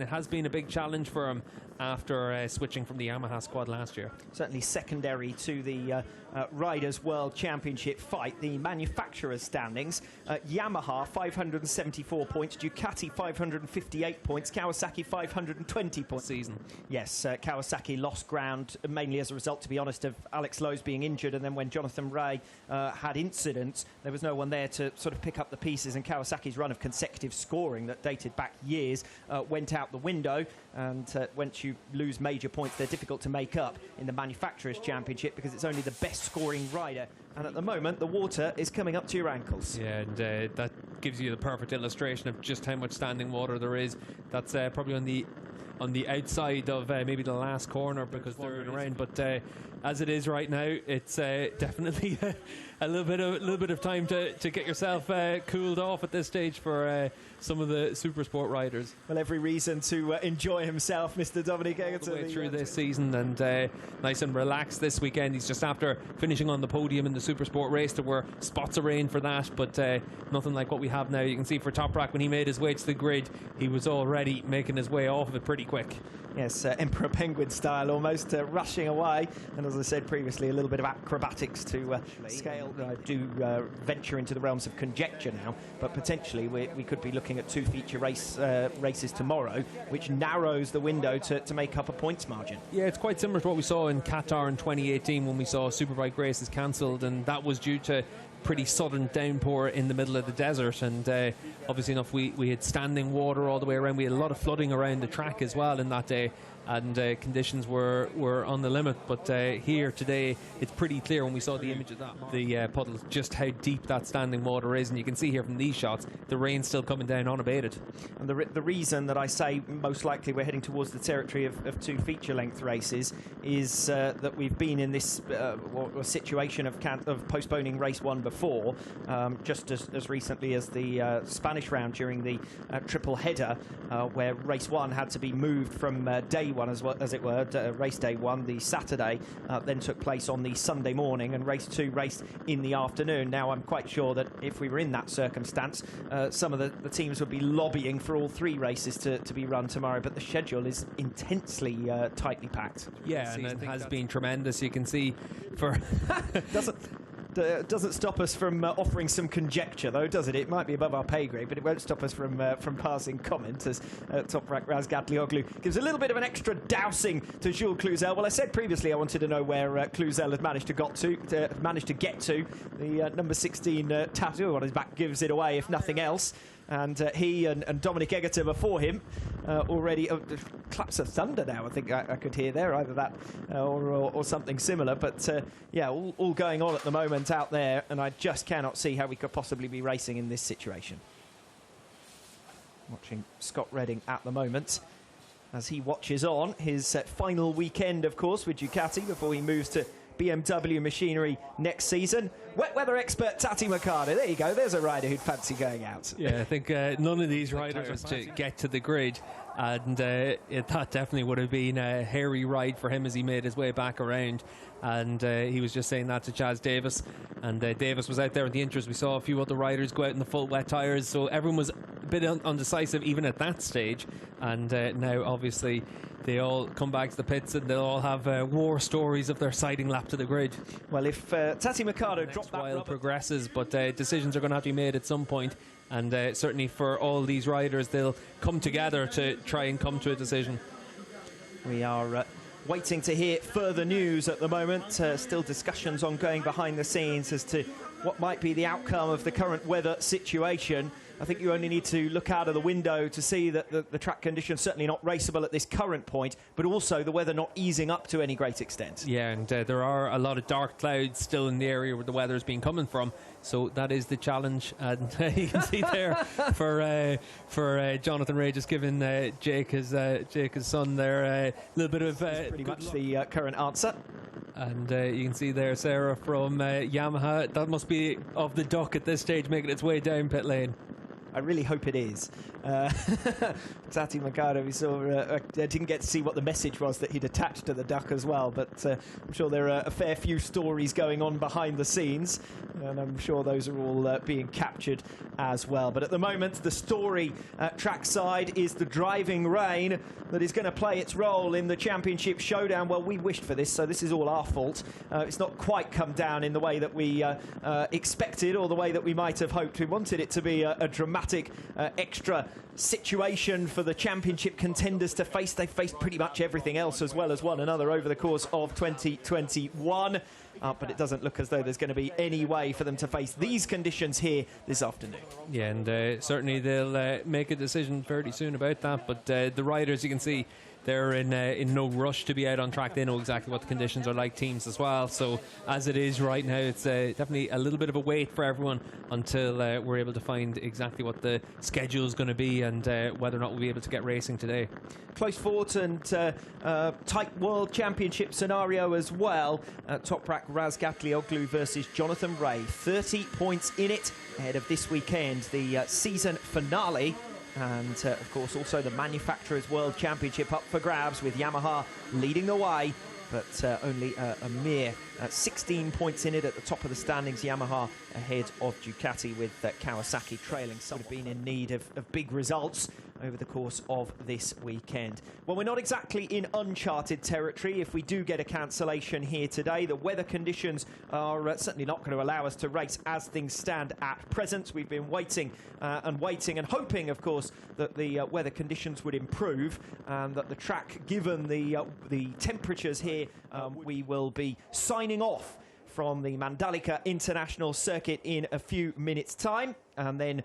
It has been a big challenge for him after switching from the Yamaha squad last year. Certainly secondary to the Riders World Championship fight, the manufacturers' standings. Yamaha 574 points, Ducati 558 points, Kawasaki 520 points. Season. Yes, Kawasaki lost ground mainly as a result, to be honest, of Alex Lowe's being injured, and then when Jonathan Rea had incidents, there was no one there to sort of pick up the pieces, and Kawasaki's run of consecutive scoring that dated back years went out the window. And once you lose major points, they're difficult to make up in the Manufacturers' Championship because it's only the best scoring rider, and at the moment the water is coming up to your ankles. Yeah, and that gives you the perfect illustration of just how much standing water there is. That's probably on the outside of maybe the last corner because they're around, but as it is right now, it's definitely a little bit of time to get yourself cooled off at this stage for some of the super sport riders. Well, every reason to enjoy himself, Mr. Dominic Egerton. All the way through this season, and nice and relaxed this weekend. He's just after finishing on the podium in the super sport race. There were spots of rain for that, but nothing like what we have now. You can see for Toprak, when he made his way to the grid, he was already making his way off of it pretty quick. Yes, Emperor Penguin style, almost rushing away. And as I said previously, a little bit of acrobatics to scale. I do venture into the realms of conjecture now, but potentially we could be looking at two feature races tomorrow, which narrows the window to make up a points margin. Yeah, it's quite similar to what we saw in Qatar in 2018 when we saw Superbike races cancelled, and that was due to pretty sudden downpour in the middle of the desert, and obviously enough we had standing water all the way around. We had a lot of flooding around the track as well in that day, and conditions were on the limit, but here today it's pretty clear when we saw the image of the puddles just how deep that standing water is, and you can see here from these shots the rain's still coming down unabated. And the reason that I say most likely we're heading towards the territory of two feature length races is that we've been in this situation of postponing race one before, just as recently as the Spanish round during the triple header, where race one had to be moved from day one, as it were. Race day one, the Saturday, then took place on the Sunday morning, and race two raced in the afternoon. Now, I'm quite sure that if we were in that circumstance, some of the teams would be lobbying for all three races to be run tomorrow, but the schedule is intensely tightly packed. Yeah, and it has been tremendous. You can see for... Doesn't stop us from offering some conjecture, though, does it? It might be above our pay grade, but it won't stop us from passing comment, as Toprak Razgatlioglu gives a little bit of an extra dousing to Jules Cluzel. Well, I said previously I wanted to know where Cluzel had managed to get to. The number 16 tattoo on his back gives it away, if nothing else. And he and Dominic Egerton before him already claps of thunder now, I think I could hear there, either that or something similar. But yeah, all going on at the moment out there, and I just cannot see how we could possibly be racing in this situation. Watching Scott Redding at the moment as he watches on his final weekend, of course, with Ducati before he moves to BMW machinery next season. Wet weather expert Tati Mercado. There you go. There's a rider who'd fancy going out. Yeah, I think none of these riders to get to the grid, and that definitely would have been a hairy ride for him as he made his way back around. And he was just saying that to Chaz Davis, and Davis was out there with the interest. We saw a few other riders go out in the full wet tyres, so everyone was a bit undecisive even at that stage. And now obviously they all come back to the pits and they'll all have war stories of their siding lap to the grid. Well, if Tati Mercado dropped that while progresses, but decisions are going to have to be made at some point, and certainly for all these riders, they'll come together to try and come to a decision. We are waiting to hear further news at the moment. Still discussions ongoing behind the scenes as to what might be the outcome of the current weather situation. I think you only need to look out of the window to see that the track conditions certainly not raceable at this current point, but also the weather not easing up to any great extent. Yeah, and there are a lot of dark clouds still in the area where the weather has been coming from, so that is the challenge. And you can see there for Jonathan Rea just giving Jake his son there a little bit of pretty much the current answer. And you can see there Sarah from Yamaha. That must be of the duck at this stage, making its way down pit lane. I really hope it is. Tati Mercado, we saw, didn't get to see what the message was that he'd attached to the duck as well, but I'm sure there are a fair few stories going on behind the scenes, and I'm sure those are all being captured as well. But at the moment, the story trackside is the driving rain that is going to play its role in the championship showdown. Well, we wished for this, so this is all our fault. It's not quite come down in the way that we expected or the way that we might have hoped. We wanted it to be a dramatic extra situation for the championship contenders to face. They faced pretty much everything else as well as one another over the course of 2021. But it doesn't look as though there's going to be any way for them to face these conditions here this afternoon. Yeah, and certainly they'll make a decision fairly soon about that. But the riders, you can see, they're in no rush to be out on track. They know exactly what the conditions are like, teams as well. So as it is right now, it's definitely a little bit of a wait for everyone until we're able to find exactly what the schedule is going to be and whether or not we'll be able to get racing today. Close fought and tight World Championship scenario as well. Toprak Razgatlioglu versus Jonathan Ray. 30 points in it ahead of this weekend, the season finale. And, of course, also the Manufacturers' World Championship up for grabs with Yamaha leading the way, but only a mere 16 points in it at the top of the standings. Yamaha ahead of Ducati with Kawasaki trailing. Some have been in need of big results over the course of this weekend. Well, we're not exactly in uncharted territory if we do get a cancellation here today. The weather conditions are certainly not going to allow us to race as things stand at present. We've been waiting and hoping, of course, that the weather conditions would improve and that the track, given the temperatures here, we will be signing off from the Mandalika International Circuit in a few minutes' time, and then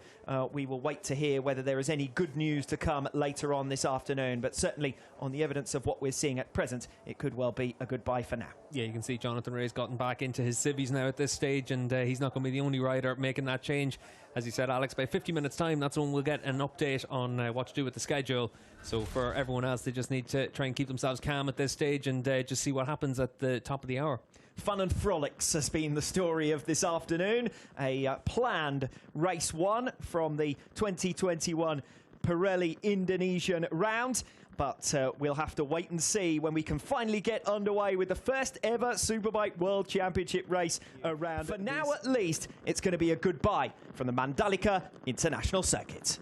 we will wait to hear whether there is any good news to come later on this afternoon. But certainly, on the evidence of what we're seeing at present, it could well be a goodbye for now. Yeah, you can see Jonathan Ray's gotten back into his civvies now at this stage, and he's not going to be the only rider making that change. As you said, Alex, by 50 minutes' time, that's when we'll get an update on what to do with the schedule. So for everyone else, they just need to try and keep themselves calm at this stage and just see what happens at the top of the hour. Fun and frolics has been the story of this afternoon. A planned race one from the 2021 Pirelli Indonesian round. But we'll have to wait and see when we can finally get underway with the first ever Superbike World Championship race around. For now, at least, it's going to be a goodbye from the Mandalika International Circuit.